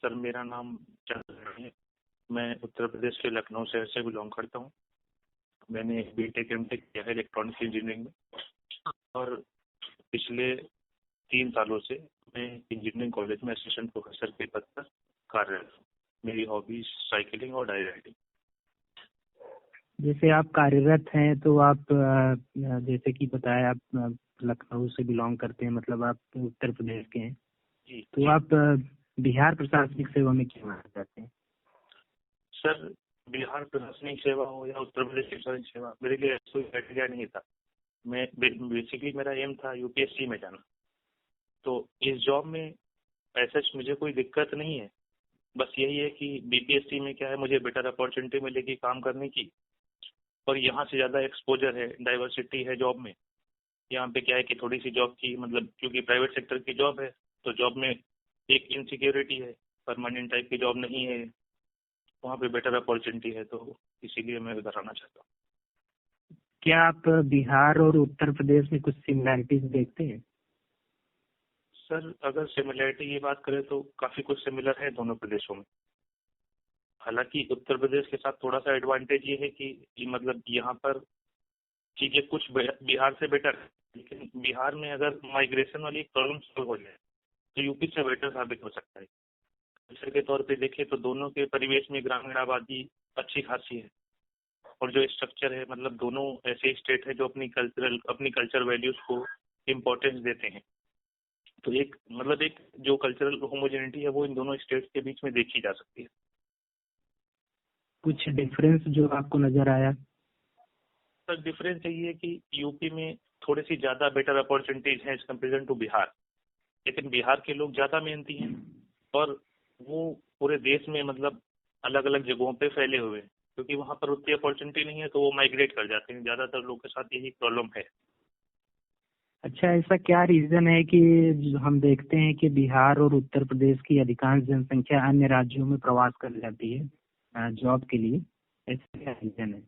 Sir मेरा नाम चंद्र है। मैं उत्तर प्रदेश के लखनऊ शहर से बिलोंग करता हूँ। मैंने बीटेक एमटेक किया है इलेक्ट्रॉनिक्स इंजीनियरिंग में, और पिछले 3 सालों से मैं इंजीनियरिंग कॉलेज में असिस्टेंट प्रोफेसर के पद पर कार्यरत हूँ। मेरी हॉबीज साइकिलिंग और डायरी राइटिंग। जैसे आप कार्यरत हैं तो आप जैसे कि बताया आप लखनऊ से बिलोंग करते हैं, मतलब आप उत्तर प्रदेश के हैं। जी, तो आप बिहार प्रशासनिक सेवा में क्यों आना चाहते हैं? सर बिहार प्रशासनिक सेवा हो या उत्तर प्रदेश प्रशासनिक सेवा, मेरे लिए कोई क्राइटेरिया नहीं था। मैं बेसिकली मेरा एम था यूपीएससी में जाना। तो इस जॉब में ऐसा मुझे कोई दिक्कत नहीं है। बस यही है कि बीपीएससी में क्या है, मुझे बेटर अपॉर्चुनिटी मिलेगी काम करने की, और यहाँ से ज़्यादा एक्सपोजर है, डाइवर्सिटी है जॉब में। यहाँ पे क्या है कि थोड़ी सी जॉब की मतलब, क्योंकि प्राइवेट सेक्टर की जॉब है तो जॉब में एक इनसिक्योरिटी है, परमानेंट टाइप की जॉब नहीं है। वहाँ पे बेटर अपॉर्चुनिटी है, तो इसीलिए मैं उधर आना चाहता हूँ। क्या आप बिहार और उत्तर प्रदेश में कुछ सिमिलैरिटीज देखते हैं? सर अगर सिमिलरिटी की बात करें तो काफ़ी कुछ सिमिलर है दोनों प्रदेशों में। हालांकि उत्तर प्रदेश के साथ थोड़ा सा एडवांटेज ये है कि मतलब यहाँ पर चीज़ें कुछ बिहार से बेटर है, लेकिन बिहार में अगर माइग्रेशन वाली प्रॉब्लम सॉल्व हो जाए तो यूपी से बेटर साबित हो सकता है। कल्चर के तौर पे देखें तो दोनों के परिवेश में ग्रामीण आबादी अच्छी खासी है, और जो स्ट्रक्चर है मतलब दोनों ऐसे स्टेट है जो अपनी कल्चर वैल्यूज को इम्पोर्टेंस देते हैं। तो एक मतलब एक जो कल्चरल होमोजेनिटी है वो इन दोनों स्टेट्स के बीच में देखी जा सकती है। कुछ डिफरेंस जो आपको नजर आया? सर डिफरेंस यही है कि यूपी में थोड़ी सी ज़्यादा बेटर अपॉर्चुनिटीज हैं एज कम्पेरिजन टू बिहार, लेकिन बिहार के लोग ज़्यादा मेहनती हैं, और वो पूरे देश में मतलब अलग अलग जगहों पे फैले हुए हैं। क्योंकि वहाँ पर उतनी अपॉर्चुनिटी नहीं है तो वो माइग्रेट कर जाते हैं। ज़्यादातर लोगों के साथ यही प्रॉब्लम है। अच्छा, ऐसा क्या रीजन है कि जो हम देखते हैं कि बिहार और उत्तर प्रदेश की अधिकांश जनसंख्या अन्य राज्यों में प्रवास कर जाती है जॉब के लिए? ऐसा क्या रीजन है?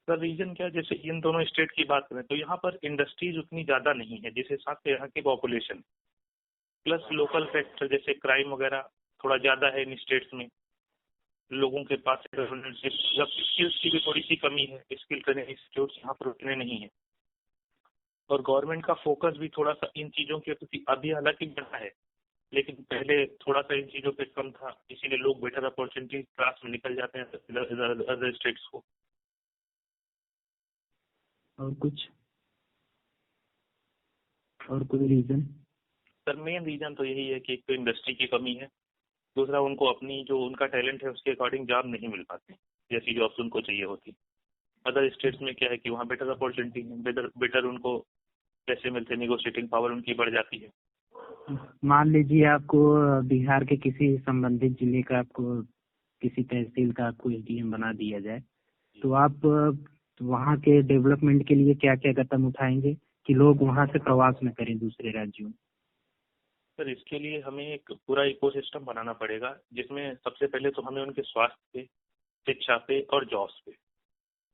सर रीजन क्या है, जैसे इन दोनों स्टेट की बात करें तो यहाँ पर इंडस्ट्रीज उतनी ज़्यादा नहीं है जिस हिसाब से यहाँ की पॉपुलेशन, प्लस लोकल फैक्टर जैसे क्राइम वगैरह थोड़ा ज़्यादा है इन स्टेट्स में। लोगों के पास जब स्किल्स की भी थोड़ी सी कमी है, स्किल ट्रेनिंग इंस्टीट्यूट यहाँ पर उतने नहीं है, और गवर्नमेंट का फोकस भी थोड़ा सा इन चीज़ों के प्रति अभी हालांकि बढ़ा है, लेकिन पहले थोड़ा सा इन चीज़ों पे कम था। इसीलिए लोग बेटर अपॉर्चुनिटी क्लास में निकल जाते हैं अदर स्टेट्स को। और कुछ और कोई रीजन? सर मेन रीजन तो यही है कि एक तो इंडस्ट्री की कमी है, दूसरा उनको अपनी जो उनका टैलेंट है उसके अकॉर्डिंग जॉब नहीं मिल पाते जैसी जॉब्स उनको चाहिए होती। अदर स्टेट्स में क्या है कि वहाँ बेटर अपॉर्चुनिटी है, बेटर बेटर उनको पैसे मिलते, निगोशिएटिंग पावर उनकी बढ़ जाती है। मान लीजिए आपको बिहार के किसी संबंधित जिले का, आपको किसी तहसील का आपको एसडीएम बना दिया जाए, तो आप वहाँ के डेवलपमेंट के लिए क्या क्या कदम उठाएंगे कि लोग वहाँ से प्रवास न करें दूसरे राज्यों में? सर इसके लिए हमें एक पूरा इकोसिस्टम बनाना पड़ेगा, जिसमें सबसे पहले तो हमें उनके स्वास्थ्य पे, शिक्षा पे और जॉब्स पे,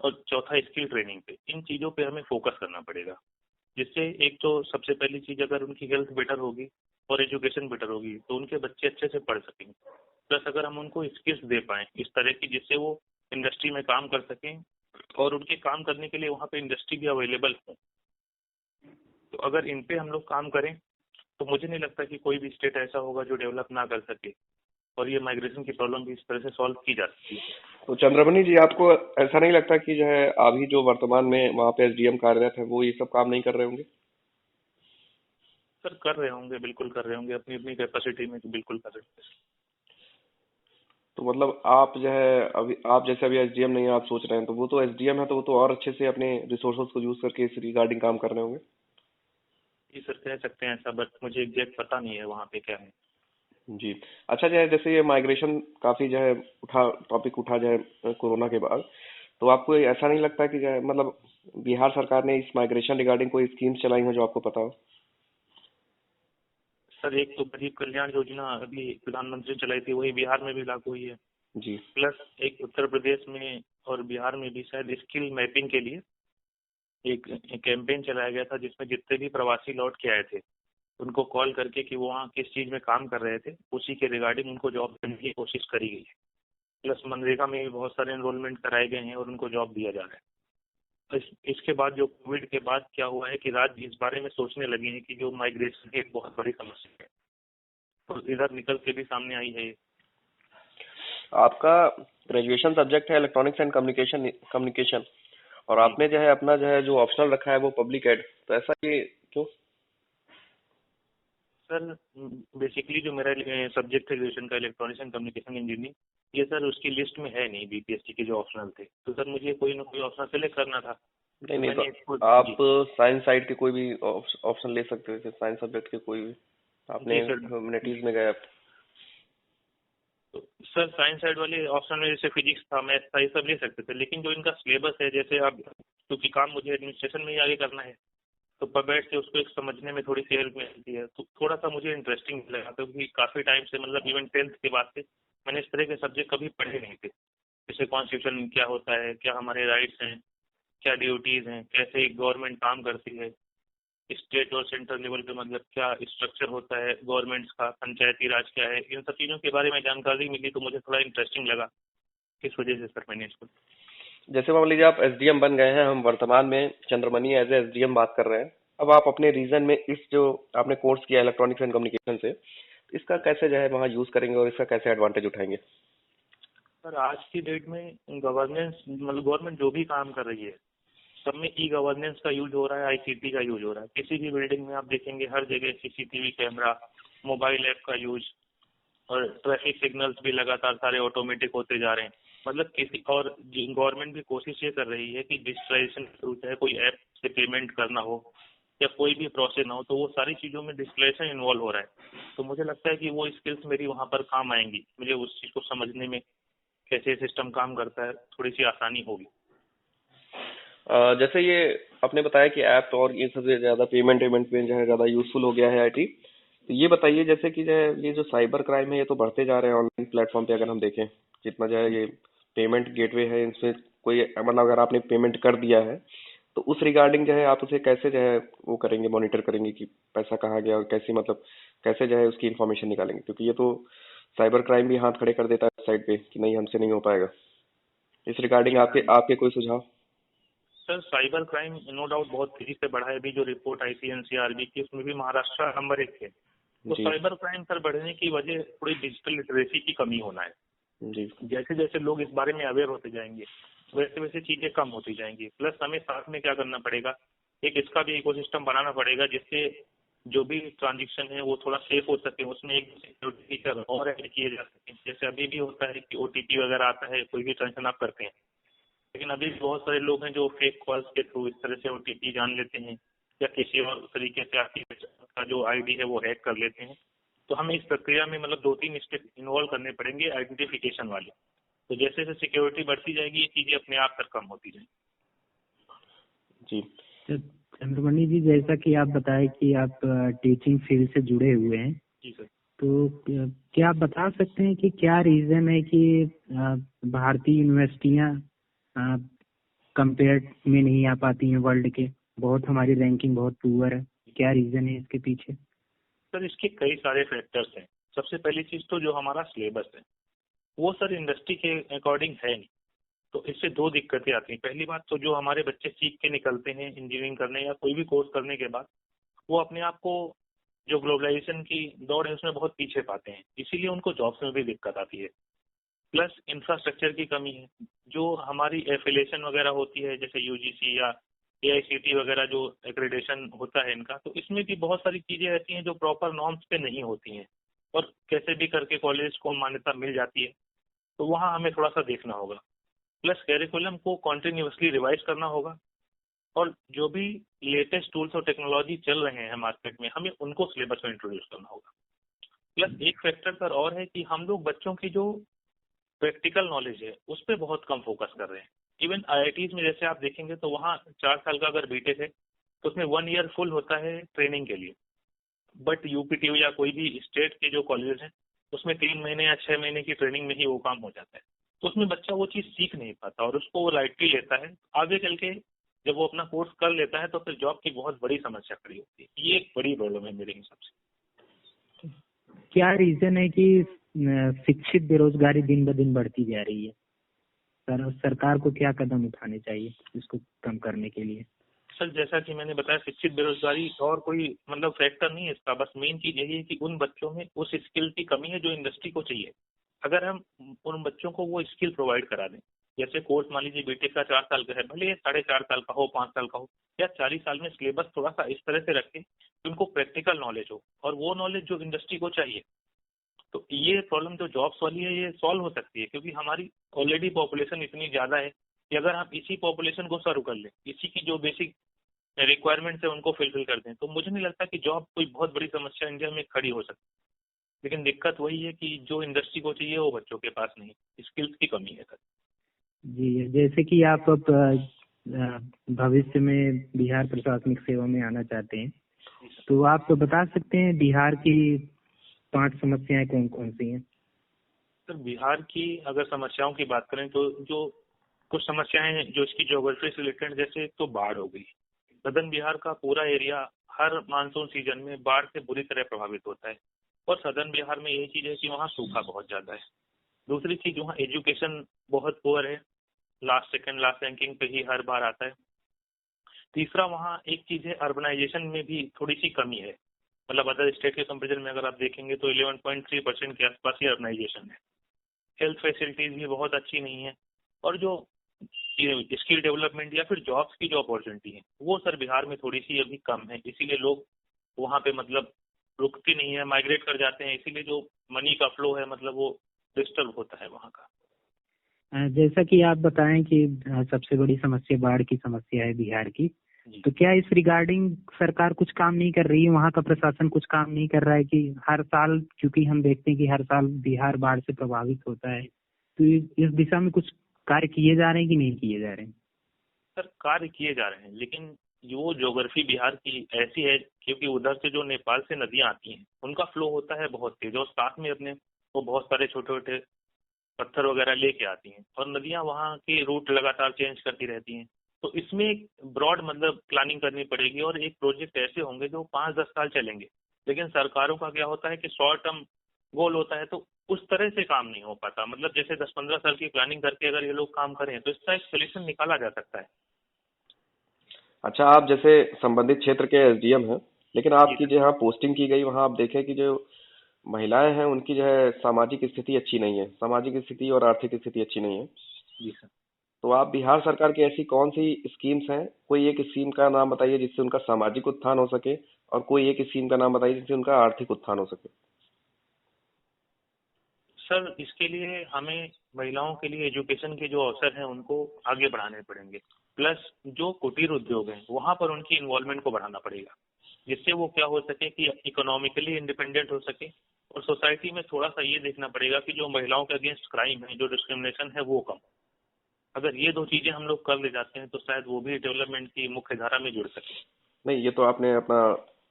और चौथा स्किल ट्रेनिंग पे, इन चीज़ों पे हमें फोकस करना पड़ेगा। जिससे एक तो सबसे पहली चीज़, अगर उनकी हेल्थ बेटर होगी और एजुकेशन बेटर होगी तो उनके बच्चे अच्छे से पढ़ सकेंगे। प्लस अगर हम उनको स्किल्स दे पाएँ इस तरह की जिससे वो इंडस्ट्री में काम कर सकें, और उनके काम करने के लिए वहाँ पे इंडस्ट्री भी अवेलेबल हो, तो अगर इन पे हम लोग काम करें तो मुझे नहीं लगता कि कोई भी स्टेट ऐसा होगा जो डेवलप ना कर सके, और ये माइग्रेशन की प्रॉब्लम भी इस तरह से सॉल्व की जा सकती है। तो चंद्रमणि जी, आपको ऐसा नहीं लगता कि जो है अभी जो वर्तमान में वहाँ पे एसडीएम कार्यरत है वो ये सब काम नहीं कर रहे होंगे? सर कर रहे होंगे, बिल्कुल कर रहे होंगे, अपनी अपनी कैपेसिटी में तो बिल्कुल कर रहे होंगे। तो मतलब आप जो है अभी आप जैसे अभी एसडीएम नहीं आप सोच रहे हैं, तो वो तो एसडीएम है तो वो तो और अच्छे से अपने रिसोर्सेज को यूज करके इस रिगार्डिंग काम कर रहे होंगे। जी सर कह सकते हैं ऐसा, बट मुझे एग्जैक्ट पता नहीं है वहाँ पे क्या है। जी। अच्छा, जो है जैसे ये माइग्रेशन काफी जो है टॉपिक उठा जाए कोरोना के बाद, तो आपको ऐसा नहीं लगता कि जो है मतलब बिहार सरकार ने इस माइग्रेशन रिगार्डिंग कोई स्कीम्स चलाई हो जो आपको पता हो? सर एक तो गरीब कल्याण योजना अभी प्रधानमंत्री चलाई थी, वही बिहार में भी लागू हुई है। जी। प्लस एक उत्तर प्रदेश में और बिहार में भी शायद स्किल मैपिंग के लिए एक कैंपेन चलाया गया था, जिसमें जितने भी प्रवासी लौट के आए थे उनको कॉल करके कि वो वहाँ किस चीज़ में काम कर रहे थे, उसी के रिगार्डिंग उनको जॉब देने की कोशिश करी गई है। प्लस मनरेगा में भी बहुत सारे एनरोलमेंट कराए गए हैं और उनको जॉब दिया जा रहा है। इसके बाद जो कोविड के बाद क्या हुआ है कि राज्य इस बारे में सोचने लगे हैं कि जो माइग्रेशन एक बहुत बड़ी समस्या है, तो इधर निकल के भी सामने आई है। आपका ग्रेजुएशन सब्जेक्ट है इलेक्ट्रॉनिक्स एंड कम्युनिकेशन और आपने जो है अपना जो है जो ऑप्शनल रखा है वो पब्लिक एड, तो ऐसा ये क्यों? सर बेसिकली जो मेरा सब्जेक्ट है ग्रेजुएशन का इलेक्ट्रॉनिक्स एंड कम्युनिकेशन इंजीनियरिंग, ये सर उसकी लिस्ट में है नहीं बीपीएससी के जो ऑप्शनल थे, तो सर मुझे कोई ना कोई ऑप्शन सेलेक्ट करना था। नहीं तो आप साइंस साइड के कोई भी ऑप्शन ले सकते थे, साइंस सब्जेक्ट के कोई भी। आपने ह्यूमैनिटीज में गए आप। तो सर साइंस साइड वाले ऑप्शन में जैसे फिजिक्स था, मैथ था, ये सब ले सकते थे, लेकिन जो इनका सिलेबस है, जैसे अब क्योंकि काम मुझे एडमिनिस्ट्रेशन में ही आगे करना है, तो पबेट से उसको एक समझने में थोड़ी सी हेल्प मिलती है, तो थोड़ा सा मुझे इंटरेस्टिंग लगा, क्योंकि काफ़ी टाइम से मतलब इवन 10th के बाद से मैंने इस तरह के सब्जेक्ट कभी पढ़े नहीं थे। जैसे कॉन्स्टिट्यूशन क्या होता है, क्या हमारे राइट्स हैं, क्या ड्यूटीज़ हैं, कैसे एक गवर्नमेंट काम करती है, स्टेट और सेंट्रल लेवल पे मतलब क्या स्ट्रक्चर होता है गवर्नमेंट्स का, पंचायती राज क्या है, इन सब चीज़ों के बारे में जानकारी मिली तो मुझे थोड़ा इंटरेस्टिंग लगा। इस वजह से सर मैंने इसको। जैसे मान लीजिए आप एसडीएम बन गए हैं, हम वर्तमान में चंद्रमणि एज ए एसडीएम बात कर रहे हैं। अब आप अपने रीजन में इस जो आपने कोर्स किया इलेक्ट्रॉनिक्स एंड कम्युनिकेशन से, इसका कैसे जो है वहाँ यूज करेंगे और इसका कैसे एडवांटेज उठाएंगे? सर आज की डेट में गवर्नेंस मतलब गवर्नमेंट जो भी काम कर रही है सब में ई गवर्नेंस का यूज हो रहा है, आईसीटी का यूज हो रहा है। किसी भी बिल्डिंग में आप देखेंगे हर जगह सीसीटीवी कैमरा, मोबाइल ऐप का यूज, और ट्रैफिक सिग्नल्स भी लगातार सारे ऑटोमेटिक होते जा रहे हैं। मतलब किसी और गवर्नमेंट भी कोशिश ये कर रही है कि डिजिटलाइजेशन के थ्रू चाहे कोई ऐप से पेमेंट करना हो या कोई भी प्रोसेस ना हो, तो वो सारी चीज़ों में डिजिटलाइजेशन इन्वॉल्व हो रहा है। तो मुझे लगता है कि वो स्किल्स मेरी वहाँ पर काम आएंगी, मुझे उस चीज़ को समझने में कैसे सिस्टम काम करता है थोड़ी सी आसानी होगी। जैसे ये आपने बताया कि ऐप और ये सबसे ज्यादा पेमेंट में जो है ज्यादा यूजफुल हो गया है आईटी, तो ये बताइए जैसे कि जो है ये जो साइबर क्राइम है ये तो बढ़ते जा रहे हैं ऑनलाइन प्लेटफॉर्म पे। अगर हम देखें जितना जो है ये पेमेंट गेटवे है, इसमें कोई मतलब अगर आपने पेमेंट कर दिया है तो उस रिगार्डिंग जो है आप उसे कैसे जो है वो करेंगे, मॉनिटर करेंगे कि पैसा कहाँ गया और कैसे मतलब कैसे जो है उसकी इन्फॉर्मेशन निकालेंगे, क्योंकि ये तो साइबर क्राइम भी हाथ खड़े कर देता है साइड पे कि नहीं हमसे नहीं हो पाएगा। इस रिगार्डिंग आपके आपके कोई सुझाव? Sir cyber crime no doubt बहुत तेजी से बढ़ा है। अभी जो रिपोर्ट आई थी एनसीआरबी की उसमें भी महाराष्ट्र नंबर 1 है। तो जी साइबर क्राइम सर बढ़ने की वजह थोड़ी डिजिटल लिटरेसी की कमी होना है। जी जैसे जैसे लोग इस बारे में अवेयर होते जाएंगे वैसे वैसे चीजें कम होती जाएंगी। प्लस हमें साथ में क्या करना पड़ेगा, एक इसका भी इकोसिस्टम बनाना पड़ेगा जिससे जो भी ट्रांजेक्शन है वो थोड़ा सेफ हो सके, उसमें एक सिक्योरिटी फीचर और ऐड किए जा सके। जैसे अभी भी होता है कि ओटीपी वगैरह आता है, कोई भी ट्रांजेक्शन आप करते हैं, लेकिन अभी बहुत सारे लोग हैं जो फेक कॉल्स के थ्रू इस तरह से ओटीपी जान लेते हैं या किसी और तरीके से आपकी का जो आईडी है वो हैक कर लेते हैं। तो हमें इस प्रक्रिया में मतलब 2-3 स्टेप इन्वॉल्व करने पड़ेंगे आइडेंटिफिकेशन वाले। तो जैसे जैसे सिक्योरिटी बढ़ती जाएगी ये चीजें अपने आप फिर कम होती जाएंगी। जी तो चंद्रमणि जी, जैसा कि आप बताएं कि आप टीचिंग फील्ड से जुड़े हुए हैं, जी सर। तो क्या आप बता सकते हैं कि क्या रीजन है कि भारतीय यूनिवर्सिटियां कंपेयर में नहीं आ पाती हैं वर्ल्ड के? बहुत हमारी रैंकिंग बहुत पुअर है, क्या रीजन है इसके पीछे? सर इसके कई सारे फैक्टर्स हैं। सबसे पहली चीज तो जो हमारा सिलेबस है वो सर इंडस्ट्री के अकॉर्डिंग है नहीं, तो इससे 2 दिक्कतें आती हैं। पहली बात तो जो हमारे बच्चे सीख के निकलते हैं इंजीनियरिंग करने या कोई भी कोर्स करने के बाद, वो अपने आप को जो ग्लोबलाइजेशन की दौड़ है उसमें बहुत पीछे पाते हैं, इसीलिए उनको जॉब्स में भी दिक्कत आती है। प्लस इंफ्रास्ट्रक्चर की कमी है। जो हमारी एफिलिएशन वगैरह होती है जैसे यूजीसी या एआईसीटी वगैरह जो एक्रेडिटेशन होता है इनका, तो इसमें भी बहुत सारी चीजें रहती हैं जो प्रॉपर नॉर्म्स पे नहीं होती हैं और कैसे भी करके कॉलेज को मान्यता मिल जाती है, तो वहाँ हमें थोड़ा सा देखना होगा। प्लस कैरिकुलम को कॉन्टिन्यूसली रिवाइज करना होगा और जो भी लेटेस्ट टूल्स और टेक्नोलॉजी चल रहे हैं मार्केट में हमें उनको सिलेबस में इंट्रोड्यूस करना होगा। प्लस एक फैक्टर सर और है कि हम लोग बच्चों की जो प्रैक्टिकल नॉलेज है उस पर बहुत कम फोकस कर रहे हैं। इवन आईआईटीज में जैसे आप देखेंगे तो वहाँ 4 साल का अगर बीटेक है तो उसमें 1 ईयर फुल होता है ट्रेनिंग के लिए, बट यूपीटीयू या कोई भी स्टेट के जो कॉलेज हैं उसमें 3 महीने या 6 महीने की ट्रेनिंग में ही वो काम हो जाता है। तो उसमें बच्चा वो चीज़ सीख नहीं पाता और उसको वो लाइटली लेता है। आगे चल के जब वो अपना कोर्स कर लेता है तो फिर जॉब की बहुत बड़ी समस्या खड़ी होती है। ये एक बड़ी प्रॉब्लम है मेरे हिसाब से। क्या रीजन है कि शिक्षित बेरोजगारी दिन ब दिन बढ़ती जा रही है? सरकार को क्या कदम उठाने चाहिए इसको कम करने के लिए? सर जैसा कि मैंने बताया, शिक्षित बेरोजगारी और कोई मतलब फैक्टर नहीं है इसका, बस मेन चीज यही है कि उन बच्चों में उस स्किल की कमी है जो इंडस्ट्री को चाहिए। अगर हम उन बच्चों को वो स्किल प्रोवाइड करा दें, जैसे कोर्स मान लीजिए बीटेक का 4 साल का है, भले ये 4.5 साल का हो, 5 साल का हो, या 40 साल में सिलेबस थोड़ा सा इस तरह से रखें कि उनको प्रैक्टिकल नॉलेज हो और वो नॉलेज जो इंडस्ट्री को चाहिए, तो ये प्रॉब्लम जो जॉब्स वाली है ये सॉल्व हो सकती है। क्योंकि हमारी ऑलरेडी पॉपुलेशन इतनी ज्यादा है कि अगर हम इसी पॉपुलेशन को सर्व कर लें, इसी की जो बेसिक रिक्वायरमेंट्स है उनको फिलफिल कर दें, तो मुझे नहीं लगता कि जॉब कोई बहुत बड़ी समस्या इंडिया में खड़ी हो सकती। लेकिन दिक्कत वही है कि जो इंडस्ट्री को चाहिए वो बच्चों के पास नहीं, स्किल्स की कमी है सर। जी, जैसे कि आप अब भविष्य में बिहार प्रशासनिक सेवा में आना चाहते हैं, तो आप तो बता सकते हैं बिहार की 5 समस्याएं कौन कौन सी हैं? सर बिहार की अगर समस्याओं की बात करें तो जो कुछ समस्याएं हैं जो इसकी ज्योग्राफी से रिलेटेड, जैसे तो बाढ़ हो गई। सदर्न बिहार का पूरा एरिया हर मानसून सीजन में बाढ़ से बुरी तरह प्रभावित होता है। और सदर्न बिहार में यही चीज है कि वहाँ सूखा बहुत ज्यादा है। दूसरी चीज, वहाँ एजुकेशन बहुत पुअर है, सेकंड लास्ट रैंकिंग पे ही हर बार आता है। तीसरा, वहाँ एक चीज है, अर्बनाइजेशन में भी थोड़ी सी कमी है। मतलब अदर स्टेट के कंपेरिजन में अगर आप देखेंगे तो 11.3% के आसपास ही अर्बनाइजेशन है। हेल्थ फैसिलिटीज भी बहुत अच्छी नहीं है। और जो स्किल डेवलपमेंट या फिर जॉब्स की जो अपॉर्चुनिटी है वो सर बिहार में थोड़ी सी अभी कम है, इसीलिए लोग वहाँ पे मतलब रुकते नहीं है, माइग्रेट कर जाते हैं। इसीलिए जो मनी का फ्लो है मतलब वो डिस्टर्ब होता है वहाँ का। जैसा कि आप बताएं कि सबसे बड़ी समस्या बाढ़ की समस्या है बिहार की, तो क्या इस रिगार्डिंग सरकार कुछ काम नहीं कर रही है? वहाँ का प्रशासन कुछ काम नहीं कर रहा है कि हर साल, क्योंकि हम देखते हैं कि हर साल बिहार बाढ़ से प्रभावित होता है, तो इस दिशा में कुछ कार्य किए जा रहे हैं कि नहीं किए जा रहे हैं? सर कार्य किए जा रहे हैं, लेकिन जो ज्योग्राफी बिहार की ऐसी है, क्योंकि उधर से जो नेपाल से नदियां आती हैं उनका फ्लो होता है बहुत तेज, और साथ में अपने वो बहुत सारे छोटे छोटे पत्थर वगैरह लेके आती हैं, और नदियां वहाँ के रूट लगातार चेंज करती रहती हैं। तो इसमें एक ब्रॉड मतलब प्लानिंग करनी पड़ेगी, और एक प्रोजेक्ट ऐसे होंगे जो 5-10 साल चलेंगे। लेकिन सरकारों का क्या होता है कि शॉर्ट टर्म गोल होता है, तो उस तरह से काम नहीं हो पाता। मतलब जैसे 10-15 साल की प्लानिंग करके अगर ये लोग काम करें तो इसका एक सोल्यूशन निकाला जा सकता है। अच्छा, आप जैसे संबंधित क्षेत्र के एसडीएम हैं, लेकिन जी आपकी सर। जो यहाँ पोस्टिंग की गई वहाँ आप देखें कि जो महिलाएं हैं उनकी जो है सामाजिक स्थिति अच्छी नहीं है, सामाजिक स्थिति और आर्थिक स्थिति अच्छी नहीं है। जी सर। तो आप बिहार सरकार की ऐसी कौन सी स्कीम्स हैं, कोई एक स्कीम का नाम बताइए जिससे उनका सामाजिक उत्थान हो सके, और कोई एक स्कीम का नाम बताइए जिससे उनका आर्थिक उत्थान हो सके। सर इसके लिए हमें महिलाओं के लिए एजुकेशन के जो अवसर हैं उनको आगे बढ़ाने पड़ेंगे, प्लस जो कुटीर उद्योग हैं वहां पर उनकी इन्वॉल्वमेंट को बढ़ाना पड़ेगा, जिससे वो क्या हो सके कि इकोनॉमिकली इंडिपेंडेंट हो सके। और सोसाइटी में थोड़ा सा ये देखना पड़ेगा कि जो महिलाओं के अगेंस्ट क्राइम है, जो डिस्क्रिमिनेशन है वो कम। अगर ये दो चीजें हम लोग कर ले जाते हैं तो शायद वो भी डेवलपमेंट की मुख्य धारा में जुड़ सके। नहीं, ये तो आपने अपना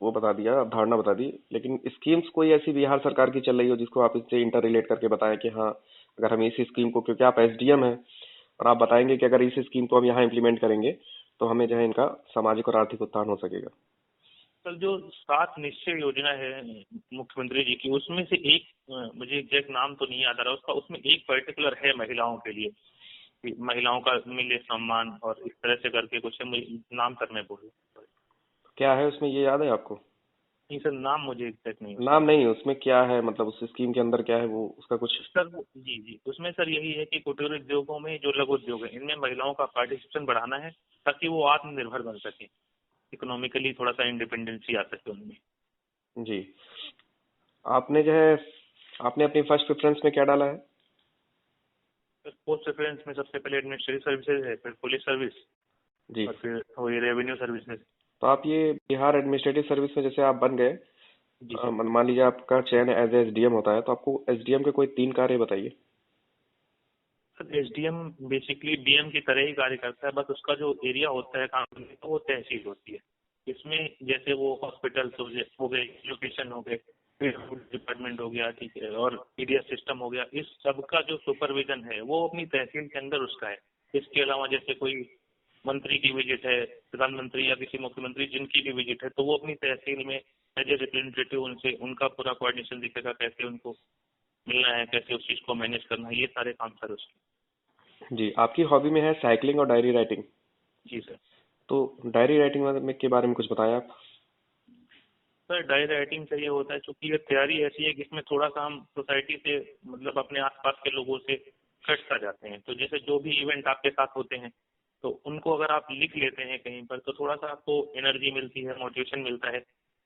वो बता दिया, अवधारणा बता दी, लेकिन स्कीम्स कोई ऐसी बिहार सरकार की चल रही हो जिसको आप इससे इंटर रिलेट करके बताएं कि हाँ, अगर हम इस स्कीम को, क्योंकि आप एसडीएम हैं और आप बताएंगे कि अगर इस स्कीम को हम यहाँ इम्प्लीमेंट करेंगे तो हमें जो है इनका सामाजिक और आर्थिक उत्थान हो सकेगा। सर जो 7 निश्चय योजना है मुख्यमंत्री जी की, उसमें से एक मुझे एग्जैक्ट नाम तो नहीं याद आ रहा उसका, उसमें एक पर्टिकुलर है महिलाओं के लिए कि महिलाओं का मिले सम्मान, और इस तरह से करके कुछ है, मुझे नाम सर मैं बोलूँ। क्या है उसमें, ये याद है आपको? नहीं सर, नाम मुझे एग्जैक्ट नहीं नाम उसका। नहीं, उसमें क्या है, मतलब उस स्कीम के अंदर क्या है वो, उसका कुछ? सर जी जी, उसमें सर यही है कि कुटीर उद्योगों में जो लघु उद्योग है इनमें महिलाओं का पार्टिसिपेशन बढ़ाना है, ताकि वो आत्मनिर्भर बन सके, इकोनॉमिकली थोड़ा सा इंडिपेंडेंसी आ सके उनमें। जी। आपने जो है, आपने अपनी फर्स्ट प्रेफरेंस में क्या डाला है? सर पोस्ट प्रेफरेंस में सबसे पहले एडमिनिस्ट्रेटिव सर्विसेज है, फिर पुलिस सर्विस, जी। और फिर वही रेवेन्यू सर्विसेज। तो आप ये बिहार एडमिनिस्ट्रेटिव सर्विस में जैसे आप बन गए, जी सर। मान लीजिए आपका चयन एज एसडीएम होता है, तो आपको एसडीएम के कोई 3 कार्य बताइए। सर एसडीएम बेसिकली डीएम की तरह ही कार्य करता है, बस उसका जो एरिया होता है काम करने का वो तहसील होती है। इसमें जैसे वो हॉस्पिटल्स हो गए, एजुकेशन हो गए, फिर फूड डिपार्टमेंट हो गया, ठीक है, और पीडीएस सिस्टम हो गया, इस सब का जो सुपरविजन है वो अपनी तहसील के अंदर उसका है। इसके अलावा जैसे कोई मंत्री की विजिट है, प्रधानमंत्री या किसी मुख्यमंत्री जिनकी भी विजिट है, तो वो अपनी तहसील में एज ए रिप्रेजेंटेटिव उनसे उनका पूरा कोऑर्डिनेशन दिखेगा, कैसे उनको मिलना है, कैसे उस चीज को मैनेज करना है, ये सारे काम सर उसके। जी, आपकी हॉबी में है साइकिलिंग और डायरी राइटिंग। जी सर। तो डायरी राइटिंग में के बारे में कुछ बताएं आप। सर डायरी राइटिंग से ये होता है, चूंकि ये तैयारी ऐसी है कि इसमें थोड़ा सा हम सोसाइटी से मतलब अपने आसपास के लोगों से कटता जाते हैं। तो जैसे जो भी इवेंट आपके साथ होते हैं, तो उनको अगर आप लिख लेते हैं कहीं पर, तो थोड़ा सा आपको एनर्जी मिलती है, मोटिवेशन मिलता है,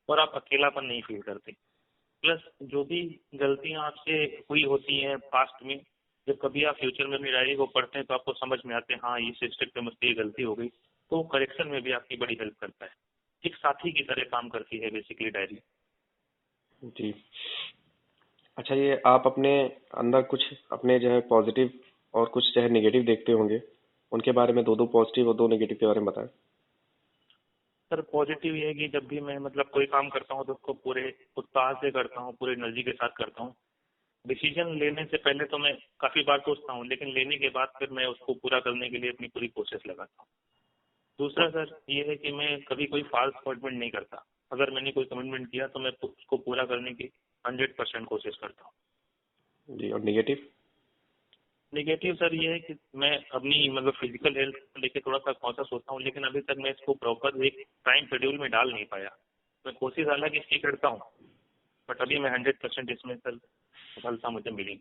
और आप अकेलापन नहीं फील करते। प्लस जो भी गलतियां आपसे हुई होती हैं पास्ट में, जब कभी आप फ्यूचर में अपनी डायरी को पढ़ते हैं तो आपको समझ में आते हैं हाँ इस स्टेप पे मुझसे ये गलती हो गई, तो करेक्शन में भी आपकी बड़ी हेल्प करता है। एक साथी की तरह काम करती है बेसिकली डायरी। जी। अच्छा, ये आप अपने अंदर कुछ अपने जो है पॉजिटिव और कुछ जो है नेगेटिव देखते होंगे, उनके बारे में दो दो पॉजिटिव और दो नेगेटिव के बारे में बताएं। सर पॉजिटिव ये है कि जब भी मैं मतलब कोई काम करता हूँ तो उसको पूरे उत्साह से करता हूँ, पूरे एनर्जी के साथ करता हूँ। डिसीजन लेने से पहले तो मैं काफी बार सोचता हूँ, लेकिन लेने के बाद फिर मैं उसको पूरा करने के लिए अपनी पूरी कोशिश लगाता हूँ। दूसरा सर ये है कि मैं कभी कोई फॉल्स कमिटमेंट नहीं करता। अगर मैंने कोई कमिटमेंट किया तो मैं उसको पूरा करने की 100% कोशिश करता हूँ। जी, और नेगेटिव। नेगेटिव सर ये है कि मैं अपनी मतलब फिजिकल हेल्थ को लेकर थोड़ा सा कॉन्शियस होता हूँ, लेकिन अभी तक मैं इसको प्रॉपर एक टाइम शेड्यूल में डाल नहीं पाया। मैं कोशिश हालांकि इसकी करता हूँ, बट अभी मैं 100% इसमें सर सफलता मुझे मिली।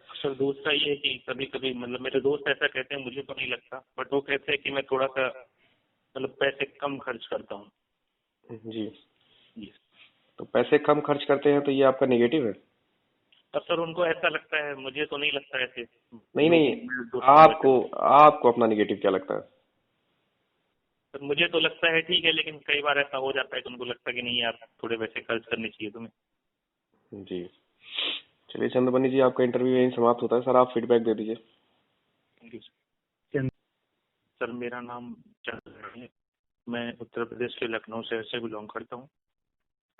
सर दूसरा ये है कि कभी कभी मतलब मेरे दोस्त ऐसा कहते हैं, मुझे तो नहीं लगता, बट वो कहते हैं कि मैं थोड़ा सा मतलब पैसे कम खर्च करता हूँ। जी, जी। तो पैसे कम खर्च करते हैं तो ये आपका नेगेटिव है। अब सर उनको ऐसा लगता है, मुझे तो नहीं लगता ऐसे। नहीं जो नहीं, भी मेरे दोस्तों में आपको वैसे, आपको अपना नेगेटिव क्या लगता है। सर मुझे तो लगता है ठीक है, लेकिन कई बार ऐसा हो जाता है कि उनको लगता है कि नहीं यार थोड़े पैसे खर्च करने चाहिए तुम्हें। जी, चलिए चंद्रबनी जी, आपका इंटरव्यू यहीं समाप्त होता है। सर, आप फीडबैक दे दीजिए। Thank you sir. मेरा नाम चंद्र है। मैं उत्तर प्रदेश के लखनऊ शहर से बिलोंग करता हूँ।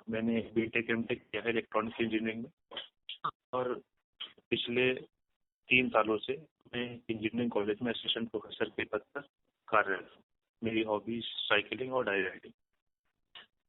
मैंने बीटेक एमटेक किया है इलेक्ट्रॉनिक्स इंजीनियरिंग में, और पिछले 3 सालों से मैं इंजीनियरिंग कॉलेज में असिस्टेंट प्रोफेसर के पद पर कार्यरत हूँ। मेरी हॉबीज साइकिलिंग और डायरी राइटिंग।